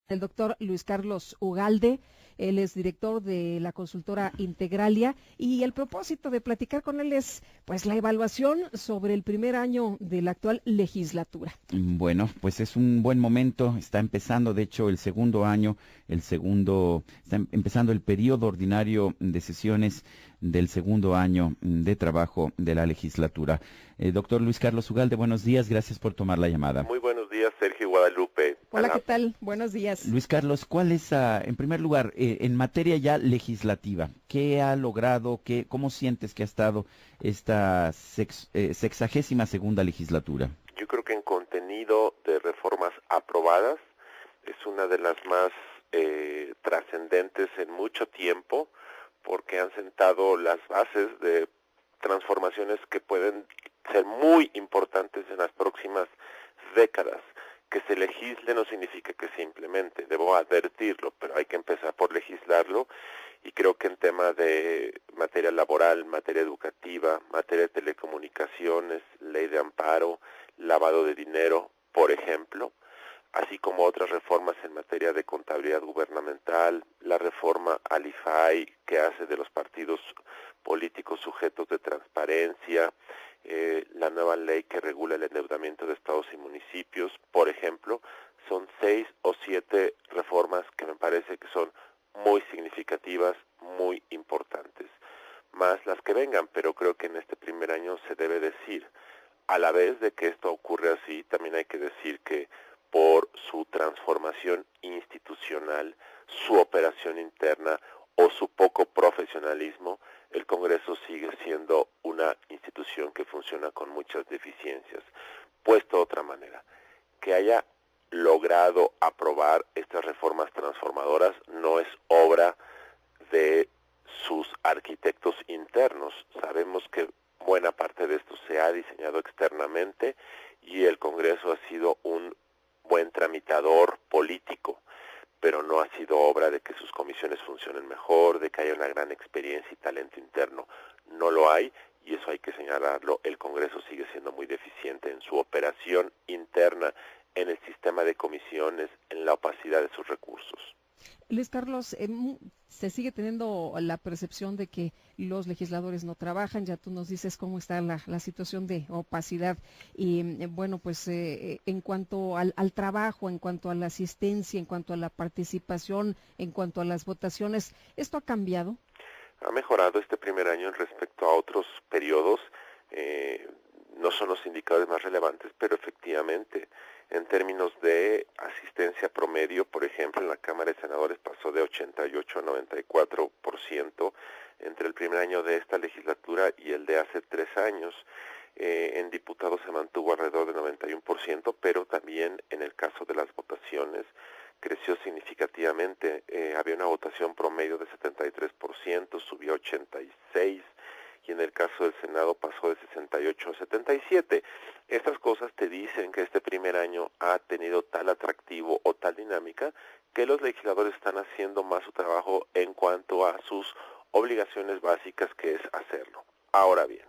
El doctor Luis Carlos Ugalde. Él es director de la consultora Integralia y el propósito de platicar con él es pues la evaluación sobre el primer año de la actual legislatura. Bueno, pues es un buen momento, está empezando de hecho el segundo año, está empezando el periodo ordinario de sesiones del segundo año de trabajo de la legislatura. Doctor Luis Carlos Ugalde, buenos días, gracias por tomar la llamada. Muy buenos días, Sergio Guadalupe. Hola, ¿qué tal? Buenos días. Luis Carlos, ¿cuál es, en primer lugar, en materia ya legislativa, qué ha logrado, cómo sientes que ha estado esta 62ª legislatura? Yo creo que en contenido de reformas aprobadas es una de las más trascendentes en mucho tiempo, porque han sentado las bases de transformaciones que pueden ser muy importantes en las próximas décadas. Que se legisle no significa que se implemente, debo advertirlo, pero hay que empezar por legislarlo, y creo que en tema de materia laboral, materia educativa, materia de telecomunicaciones, ley de amparo, lavado de dinero, por ejemplo, así como otras reformas en materia de contabilidad gubernamental, la reforma al IFAI que hace de los partidos políticos sujetos de transparencia, la nueva ley que regula el endeudamiento de estados y municipios, por ejemplo, son 6 o 7 reformas que me parece que son muy significativas, muy importantes, más las que vengan, pero creo que en este primer año se debe decir, a la vez de que esto ocurre así, también hay que decir que por su transformación institucional, su operación interna o su poco profesionalismo, el Congreso sigue siendo una institución que funciona con muchas deficiencias. Puesto de otra manera, que haya logrado aprobar estas reformas transformadoras no es obra de sus arquitectos internos. Sabemos que buena parte de esto se ha diseñado externamente y el Congreso ha sido un buen tramitador político, pero no ha sido obra de que sus comisiones funcionen mejor, de que haya una gran experiencia y talento interno. No lo hay, y eso hay que señalarlo. El Congreso sigue siendo muy deficiente en su operación interna, en el sistema de comisiones, en la opacidad de sus recursos. Luis Carlos, se sigue teniendo la percepción de que los legisladores no trabajan, ya tú nos dices cómo está la situación de opacidad y bueno, pues en cuanto al trabajo, en cuanto a la asistencia, en cuanto a la participación, en cuanto a las votaciones, ¿esto ha cambiado? Ha mejorado este primer año respecto a otros periodos, no son los indicadores más relevantes, pero efectivamente, en términos de asistencia promedio, por ejemplo, en la Cámara de Senadores pasó de 88 a 94% entre el primer año de esta legislatura y el de hace 3 años. En diputados se mantuvo alrededor del 91%, pero también en el caso de las votaciones creció significativamente. Había una votación promedio de 73%, subió a 86%. Y en el caso del Senado pasó de 68 a 77. Estas cosas te dicen que este primer año ha tenido tal atractivo o tal dinámica que los legisladores están haciendo más su trabajo en cuanto a sus obligaciones básicas, que es hacerlo. Ahora bien,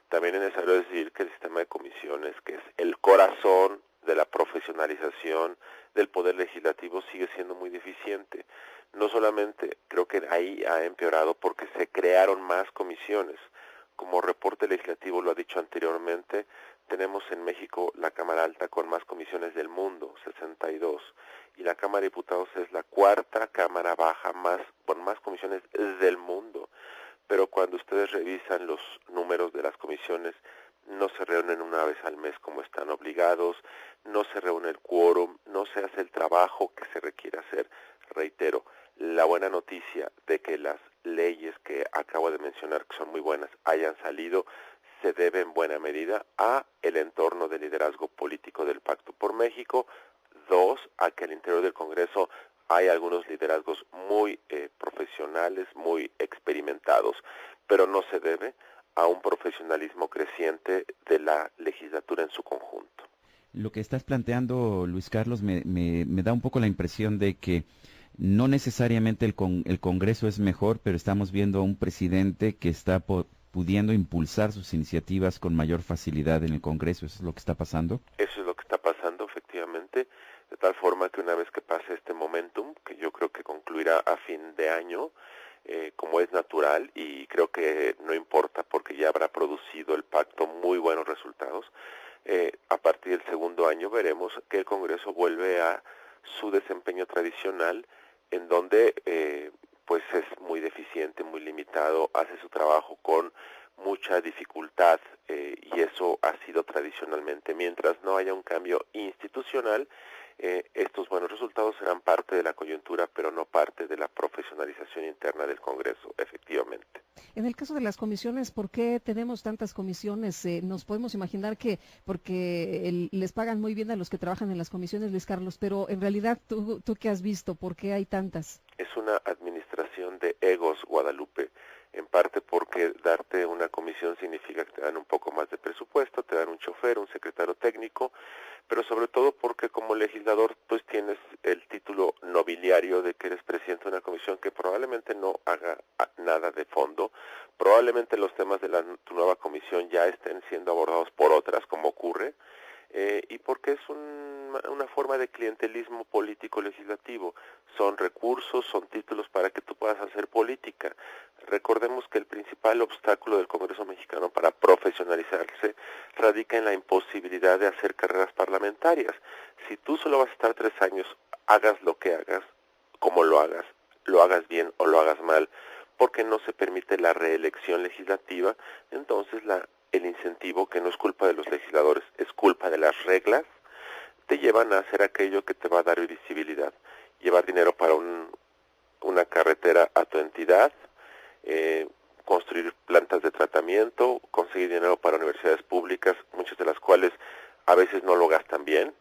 también es necesario decir que el sistema de comisiones, que es el corazón de la profesionalización del Poder Legislativo, sigue siendo muy deficiente. No solamente creo que ahí ha empeorado porque se crearon más comisiones. Como Reporte Legislativo lo ha dicho anteriormente, tenemos en México la Cámara Alta con más comisiones del mundo, 62, y la Cámara de Diputados es la 4ª Cámara Baja con más comisiones del mundo. Pero cuando ustedes revisan los números de las comisiones, no se reúnen una vez al mes como están obligados, no se reúne el quórum, no se hace el trabajo que se requiere hacer. Reitero, la buena noticia de que las leyes que acabo de mencionar, que son muy buenas, hayan salido, se debe en buena medida a el entorno de liderazgo político del Pacto por México. 2, a que al interior del Congreso hay algunos liderazgos muy profesionales, muy experimentados, pero no se debe a un profesionalismo creciente de la legislatura en su conjunto. Lo que estás planteando, Luis Carlos, me da un poco la impresión de que no necesariamente el Congreso es mejor, pero estamos viendo a un presidente que está pudiendo impulsar sus iniciativas con mayor facilidad en el Congreso. ¿Eso es lo que está pasando? Eso es lo que está pasando, efectivamente. de tal forma que una vez que pase este momentum, que yo creo que concluirá a fin de año, como es natural, y creo que no importa porque ya habrá producido el pacto muy buenos resultados, a partir del segundo año veremos que el Congreso vuelve a su desempeño tradicional, en donde pues es muy deficiente, muy limitado, hace su trabajo con mucha dificultad, y eso ha sido tradicionalmente. Mientras no haya un cambio institucional, estos buenos resultados serán parte de la coyuntura, pero no parte de la profesionalización interna del Congreso, efectivamente. En el caso de las comisiones, ¿por qué tenemos tantas comisiones? Nos podemos imaginar que porque les pagan muy bien a los que trabajan en las comisiones, Luis Carlos, pero en realidad, ¿tú qué has visto? ¿Por qué hay tantas? Es una administración de egos, Guadalupe, en parte porque darte una comisión significa que te dan un poco más de presupuesto, te dan un chofer, un secretario técnico, pero sobre todo porque como legislador pues tienes el título nobiliario de que eres presidente de una comisión que probablemente no haga nada de fondo, probablemente los temas de tu nueva comisión ya estén siendo abordados por otras, como ocurre, y porque es una forma de clientelismo político legislativo. Son recursos, son títulos para que tú puedas hacer política. Recordemos que el principal obstáculo del Congreso mexicano para profesionalizarse radica en la imposibilidad de hacer carreras parlamentarias. Si tú solo vas a estar 3 años, hagas lo que hagas, como lo hagas bien o lo hagas mal, porque no se permite la reelección legislativa, entonces el incentivo, que no es culpa de los legisladores, es culpa de las reglas, te llevan a hacer aquello que te va a dar visibilidad. Llevar dinero para una carretera a tu entidad, construir plantas de tratamiento, conseguir dinero para universidades públicas, muchas de las cuales a veces no lo gastan bien,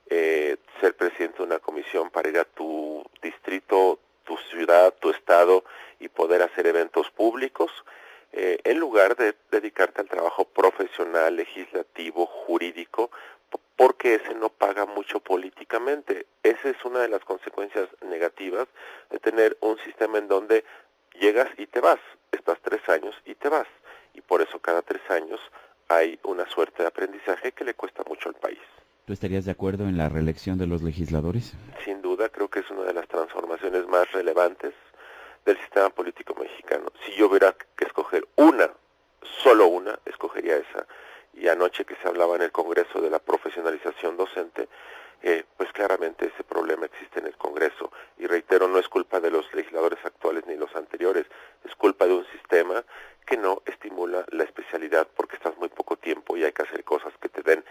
ser presidente de una comisión para ir a tu distrito, tu ciudad, tu estado y poder hacer eventos públicos, en lugar de dedicarte al trabajo profesional, legislativo, jurídico, porque ese no paga mucho políticamente. Esa es una de las consecuencias negativas de tener un sistema en donde llegas y te vas, estás 3 años y te vas, y por eso cada 3 años hay una suerte de aprendizaje que le cuesta mucho al país. ¿Tú estarías de acuerdo en la reelección de los legisladores? Sin duda, creo que es una de las transformaciones más relevantes del sistema político mexicano. Si yo hubiera que escoger solo una, escogería esa. Y anoche que se hablaba en el Congreso de la profesionalización docente, pues claramente ese problema existe en el Congreso. Y reitero, no es culpa de los legisladores actuales ni los anteriores, es culpa de un sistema que no estimula la especialidad porque estás muy poco tiempo y hay que hacer cosas que te den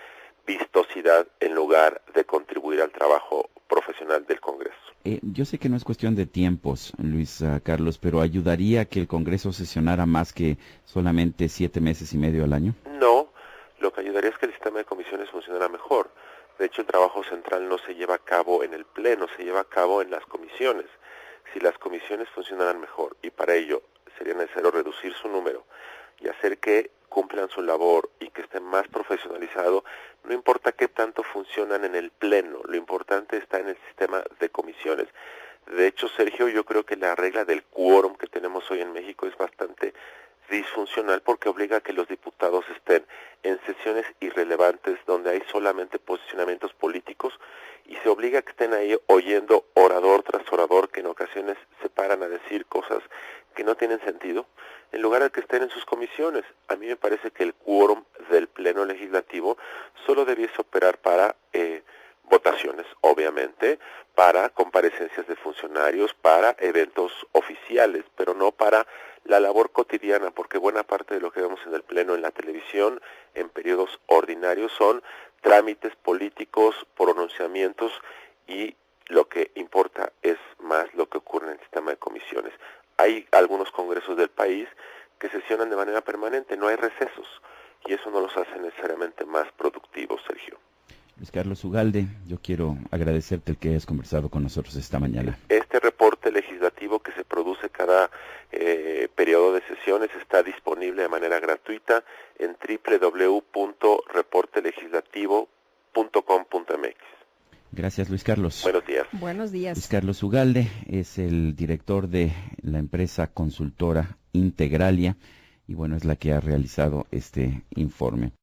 vistosidad en lugar de contribuir al trabajo profesional del Congreso. Yo sé que no es cuestión de tiempos, Luis Carlos, pero ¿ayudaría que el Congreso sesionara más que solamente 7 meses y medio al año? No, lo que ayudaría es que el sistema de comisiones funcionara mejor. De hecho, el trabajo central no se lleva a cabo en el Pleno, se lleva a cabo en las comisiones. Si las comisiones funcionaran mejor, y para ello sería necesario reducir su número y hacer que cumplan su labor y que estén más profesionalizado, no importa qué tanto funcionan en el Pleno, lo importante está en el sistema de comisiones. De hecho, Sergio, yo creo que la regla del quórum que tenemos hoy en México es bastante disfuncional porque obliga a que los diputados estén en sesiones irrelevantes donde hay solamente posicionamientos políticos y se obliga a que estén ahí oyendo orador tras orador que en ocasiones se paran a decir cosas que no tienen sentido, en lugar de que estén en sus comisiones. A mí me parece que el quórum del Pleno Legislativo solo debiese operar para votaciones, obviamente, para comparecencias de funcionarios, para eventos oficiales, pero no para la labor cotidiana, porque buena parte de lo que vemos en el Pleno, en la televisión, en periodos ordinarios, son trámites políticos, pronunciamientos, y lo que importa es más lo que ocurre en el sistema de comisiones. Hay algunos congresos del país que sesionan de manera permanente, no hay recesos, y eso no los hace necesariamente más productivos, Sergio. Luis Carlos Ugalde, yo quiero agradecerte el que hayas conversado con nosotros esta mañana. Este reporte legislativo que se produce cada periodo de sesiones está disponible de manera gratuita en www.reportelegislativo.com.mx. Gracias, Luis Carlos. Buenos días. Buenos días. Luis Carlos Ugalde es el director de la empresa consultora Integralia y bueno, es la que ha realizado este informe.